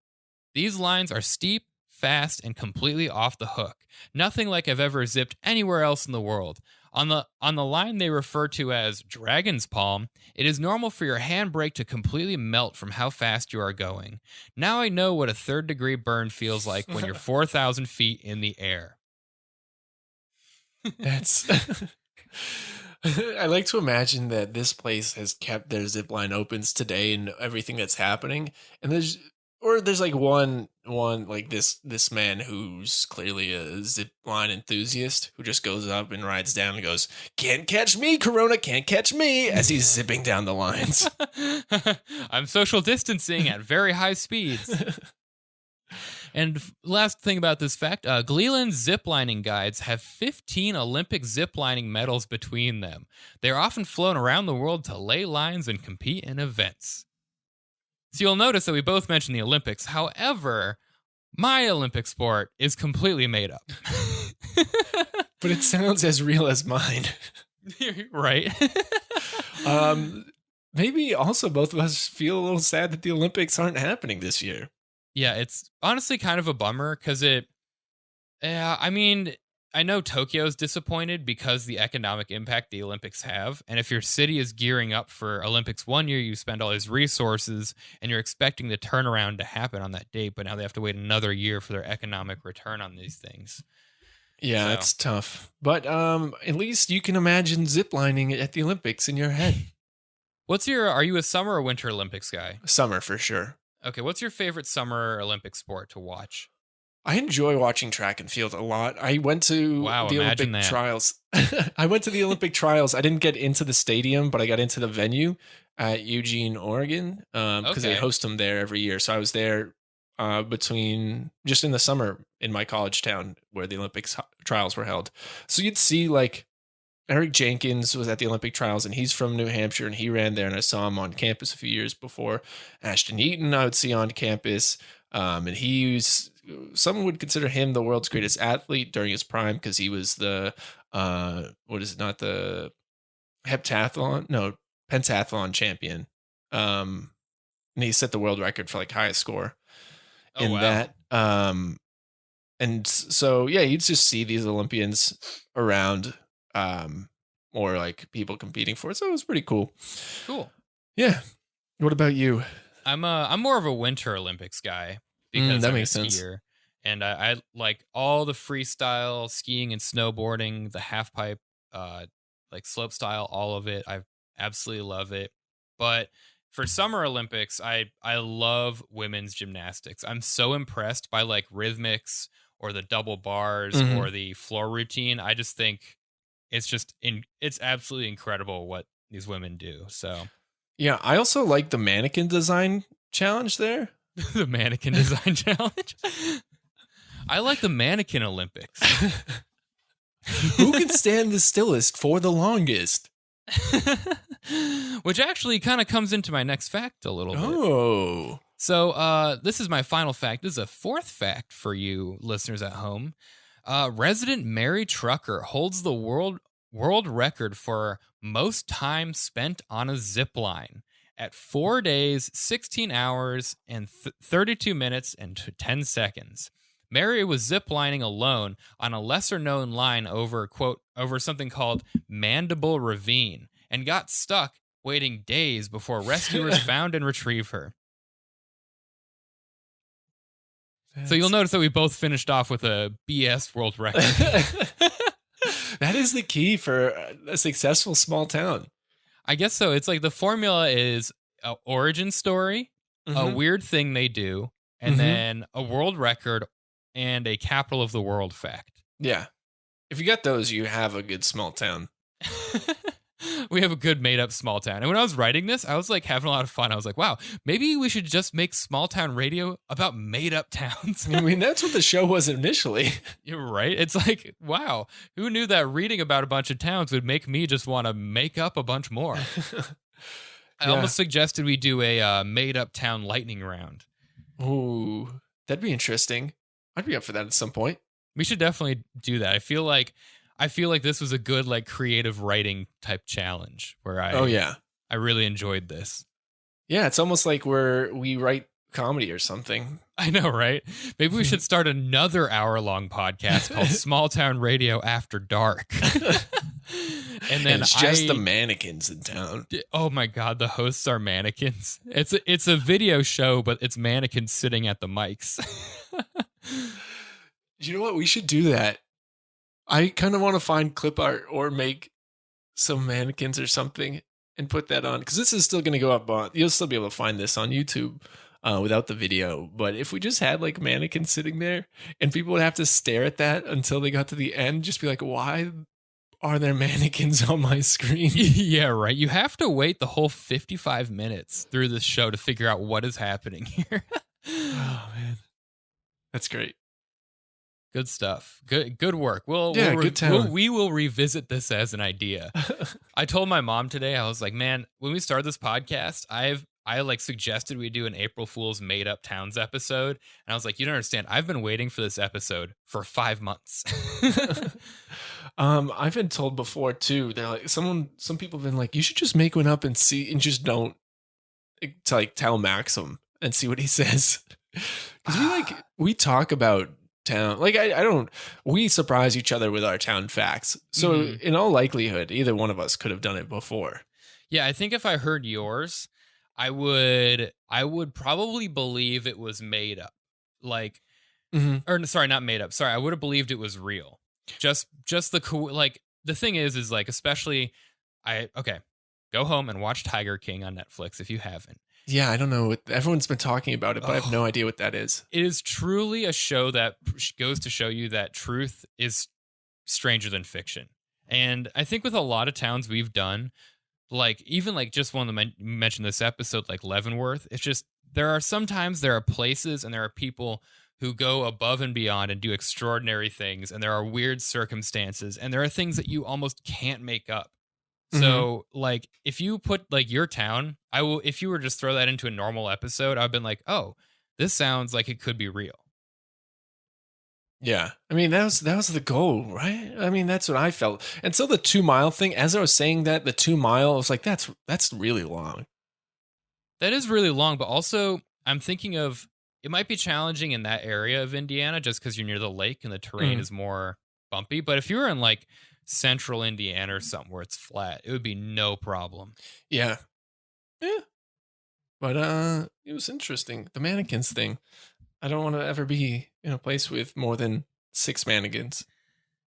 These lines are steep, fast, and completely off the hook. Nothing like I've ever zipped anywhere else in the world. On the line they refer to as Dragon's Palm, it is normal for your handbrake to completely melt from how fast you are going. Now I know what a third-degree burn feels like when you're 4,000 feet in the air. That's. I like to imagine that this place has kept their zip line opens today and everything that's happening. And there's like one like this man who's clearly a zip line enthusiast who just goes up and rides down and goes, "Can't catch me, Corona, can't catch me," as he's zipping down the lines. I'm social distancing at very high speeds. And last thing about this fact, Gleeland ziplining guides have 15 Olympic ziplining medals between them. They're often flown around the world to lay lines and compete in events. So you'll notice that we both mentioned the Olympics. However, my Olympic sport is completely made up. But it sounds as real as mine. Right. Maybe also both of us feel a little sad that the Olympics aren't happening this year. Yeah, it's honestly kind of a bummer because I mean, I know Tokyo's disappointed because the economic impact the Olympics have. And if your city is gearing up for Olympics one year, you spend all these resources and you're expecting the turnaround to happen on that date. But now they have to wait another year for their economic return on these things. Yeah, So. it's tough. But at least you can imagine ziplining at the Olympics in your head. Are you a summer or winter Olympics guy? Summer for sure. Okay, what's your favorite summer Olympic sport to watch? I enjoy watching track and field a lot. I went to the Olympic trials. I went to the Olympic trials. I didn't get into the stadium, but I got into the venue at Eugene, Oregon, because they host them there every year. So I was there between just in the summer in my college town where the Olympics trials were held. So you'd see like Eric Jenkins was at the Olympic trials and he's from New Hampshire and he ran there and I saw him on campus a few years before. Ashton Eaton I would see on campus. And someone would consider him the world's greatest athlete during his prime because he was the pentathlon champion. And he set the world record for like highest score that. And so yeah, you'd just see these Olympians around, or like people competing for it. So it was pretty cool. Cool. Yeah. What about you? I'm more of a winter Olympics guy because I'm a skier. And I like all the freestyle skiing and snowboarding, the half pipe, like slope style, all of it. I absolutely love it. But for Summer Olympics, I love women's gymnastics. I'm so impressed by like rhythmics or the double bars or the floor routine. I just think it's absolutely incredible what these women do. So yeah, I also like the mannequin design challenge there. The mannequin design challenge. I like the mannequin Olympics. Who can stand the stillest for the longest? Which actually kind of comes into my next fact a little bit. Oh. So this is my final fact. This is a fourth fact for you listeners at home. Resident Mary Trucker holds the world record for most time spent on a zip line at 4 days, 16 hours, and 32 minutes and 10 seconds. Mary was ziplining alone on a lesser-known line over something called Mandible Ravine and got stuck waiting days before rescuers found and retrieved her. So you'll notice that we both finished off with a BS world record. That is the key for a successful small town. I guess so. It's like the formula is an origin story, a weird thing they do, and then a world record and a capital of the world fact. Yeah. If you got those, you have a good small town. We have a good made up small town. And when I was writing this, I was like having a lot of fun. I was like, wow, maybe we should just make small town radio about made up towns. I mean, that's what the show was initially. You're right. It's like, wow, who knew that reading about a bunch of towns would make me just want to make up a bunch more? I almost suggested we do a made up town lightning round. Ooh, that'd be interesting. I'd be up for that at some point. We should definitely do that. I feel like this was a good like creative writing type challenge where I really enjoyed this. Yeah, it's almost like we write comedy or something. I know, right? Maybe we should start another hour-long podcast called Small Town Radio After Dark. And then it's just the mannequins in town. Oh my God, the hosts are mannequins. It's a video show, but it's mannequins sitting at the mics. You know what? We should do that. I kind of want to find clip art or make some mannequins or something and put that on, because this is still going to go up on. You'll still be able to find this on YouTube without the video. But if we just had like mannequins sitting there and people would have to stare at that until they got to the end, just be like, why are there mannequins on my screen? Yeah, right. You have to wait the whole 55 minutes through this show to figure out what is happening here. Oh man, that's great. Good stuff. Good work. Good talent. We will revisit this as an idea. I told my mom today, I was like, man, when we start this podcast, I like suggested we do an April Fool's Made Up Towns episode. And I was like, you don't understand. I've been waiting for this episode for 5 months. I've been told before too. They're like, some people have been like, you should just make one up and see, and just don't like tell Maxim and see what he says. Because we talk about town, like we surprise each other with our town facts. So in all likelihood, either one of us could have done it before. Yeah, I think if I heard yours, I would probably believe it was made up. Like, or sorry, not made up. Sorry, I would have believed it was real. Just the cool, like, the thing is like, especially go home and watch Tiger King on Netflix if you haven't. Yeah, I don't know. Everyone's been talking about it, but I have no idea what that is. It is truly a show that goes to show you that truth is stranger than fiction. And I think with a lot of towns we've done, like even like just one that mentioned this episode, like Leavenworth, it's just there are places and there are people who go above and beyond and do extraordinary things, and there are weird circumstances, and there are things that you almost can't make up. So, like, if you put, like, your town, if you were to just throw that into a normal episode, I've been like, oh, this sounds like it could be real. Yeah. I mean, that was the goal, right? I mean, that's what I felt. And so the 2 mile thing, as I was saying that, the 2 mile, I was like, that's really long. That is really long, but also I'm thinking of, it might be challenging in that area of Indiana just because you're near the lake and the terrain is more bumpy. But if you were in, like, central Indiana or something where it's flat, it would be no problem. Yeah. But it was interesting. The mannequins thing. I don't want to ever be in a place with more than 6 mannequins.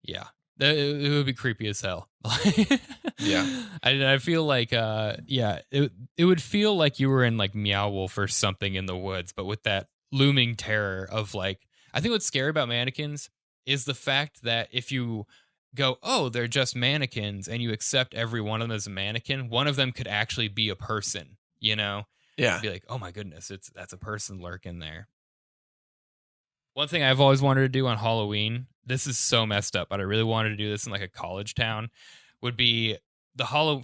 Yeah. It would be creepy as hell. Yeah. I feel like it would feel like you were in like Meow Wolf or something in the woods, but with that looming terror of like, I think what's scary about mannequins is the fact that if you go, oh, they're just mannequins, and you accept every one of them as a mannequin, one of them could actually be a person, you know? Yeah. Be like, oh my goodness, that's a person lurking there. One thing I've always wanted to do on Halloween, this is so messed up, but I really wanted to do this in like a college town, would be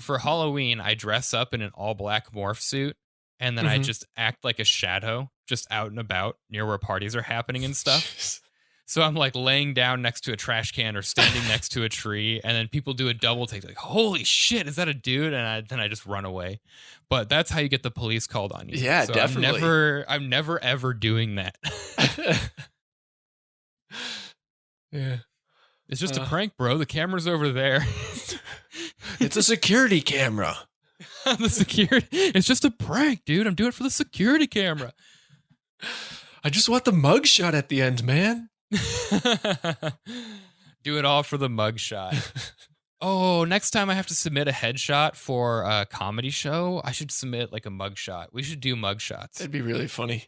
for Halloween, I dress up in an all black morph suit, and then I just act like a shadow, just out and about near where parties are happening and stuff. So I'm like laying down next to a trash can or standing next to a tree, and then people do a double take, like, holy shit, is that a dude? And then I just run away. But that's how you get the police called on you. Yeah, so definitely. I'm never ever doing that. Yeah. It's just a prank, bro. The camera's over there. It's a security camera. It's just a prank, dude. I'm doing it for the security camera. I just want the mug shot at the end, man. Do it all for the mugshot. Oh, next time I have to submit a headshot for a comedy show, I should submit like a mugshot. We should do mugshots. That'd be really funny.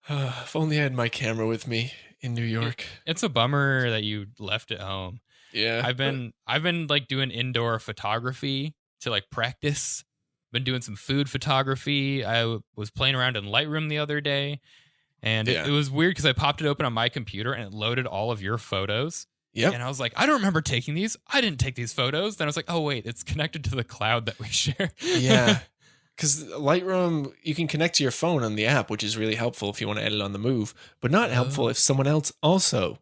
If only I had my camera with me in New York. It's a bummer that you left it home. Yeah. I've been like doing indoor photography to like practice. Been doing some food photography. I was playing around in Lightroom the other day. And it was weird because I popped it open on my computer and it loaded all of your photos. Yep. And I was like, I don't remember taking these. I didn't take these photos. Then I was like, oh, wait, it's connected to the cloud that we share. Yeah. Because Lightroom, you can connect to your phone on the app, which is really helpful if you want to edit on the move, but not helpful if someone else also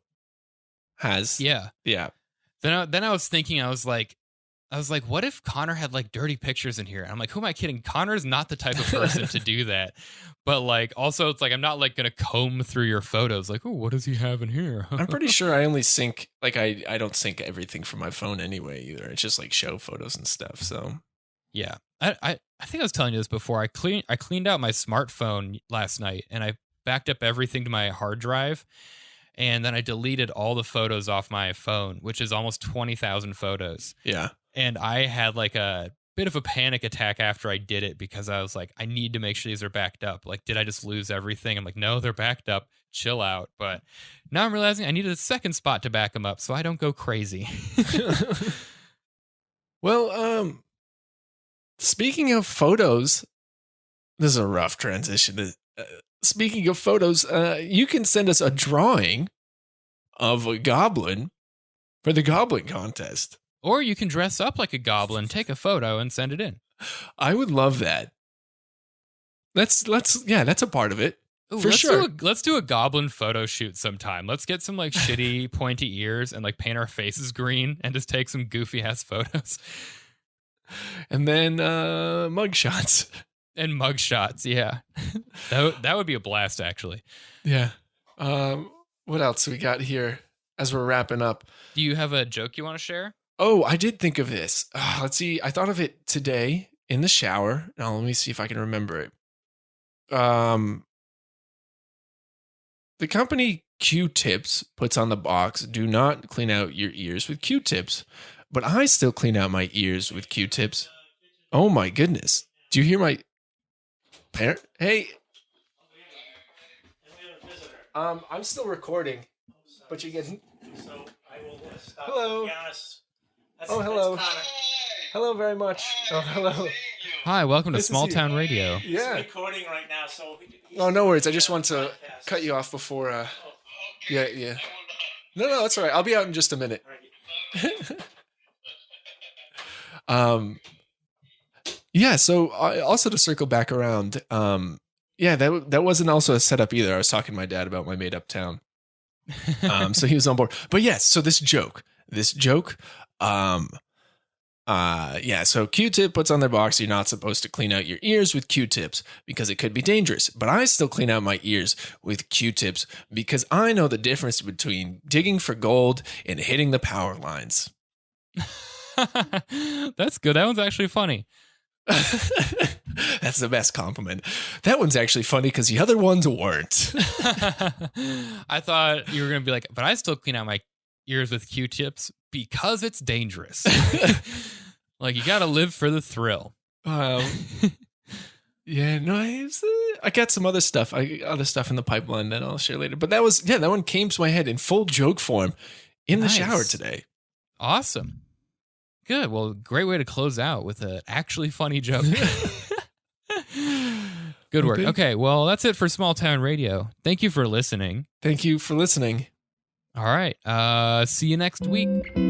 has the app. Then I was thinking, I was like, I was like, what if Connor had like dirty pictures in here? And I'm like, who am I kidding? Connor's not the type of person to do that. But like, also, it's like, I'm not like going to comb through your photos. Like, oh, what does he have in here? I'm pretty sure I only sync, like, I don't sync everything from my phone anyway either. It's just like show photos and stuff. So, yeah. I think I was telling you this before. I cleaned out my smartphone last night and I backed up everything to my hard drive. And then I deleted all the photos off my phone, which is almost 20,000 photos. yeah. And I had like a bit of a panic attack after I did it because I was like, I need to make sure these are backed up. Like, did I just lose everything? I'm like, no, they're backed up. Chill out. But now I'm realizing I needed a second spot to back them up so I don't go crazy. Well, speaking of photos, this is a rough transition. Speaking of photos, you can send us a drawing of a goblin for the goblin contest. Or you can dress up like a goblin, take a photo, and send it in. I would love that. That's a part of it. Ooh, for sure. Let's do a goblin photo shoot sometime. Let's get some like shitty pointy ears and like paint our faces green and just take some goofy ass photos. And then mugshots. And mugshots, yeah. that would be a blast, actually. Yeah. What else we got here as we're wrapping up? Do you have a joke you want to share? Oh, I did think of this. Let's see. I thought of it today in the shower. Now, let me see if I can remember it. The company Q-Tips puts on the box, do not clean out your ears with Q-Tips. But I still clean out my ears with Q-Tips. Oh, my goodness. Do you hear my parent? Hey. I'm still recording, but you get... So I will stop. Hello. To be honest. Oh, hello. Hello very much. Oh, hello. Hi, welcome to This is Small you. Town Radio. Yeah. He's recording right now, so. Oh, no worries. I just want to cut you off before. Yeah. No, that's all right. I'll be out in just a minute. Yeah. So also to circle back around. Yeah, that wasn't also a setup either. I was talking to my dad about my made up town. So he was on board. But yes. So this joke. Yeah, so Q-Tip puts on their box, you're not supposed to clean out your ears with Q-Tips because it could be dangerous. But I still clean out my ears with Q-Tips because I know the difference between digging for gold and hitting the power lines. That's good. That one's actually funny. That's the best compliment. That one's actually funny because the other ones weren't. I thought you were going to be like, but I still clean out my ears with Q-Tips because it's dangerous. Like, you got to live for the thrill. Yeah, no, I got some other stuff. I got other stuff in the pipeline that I'll share later. But that one came to my head in full joke form in the shower today. Awesome. Good. Well, great way to close out with an actually funny joke. Good work. Okay, well, that's it for Small Town Radio. Thank you for listening. Thank you for listening. All right. See you next week.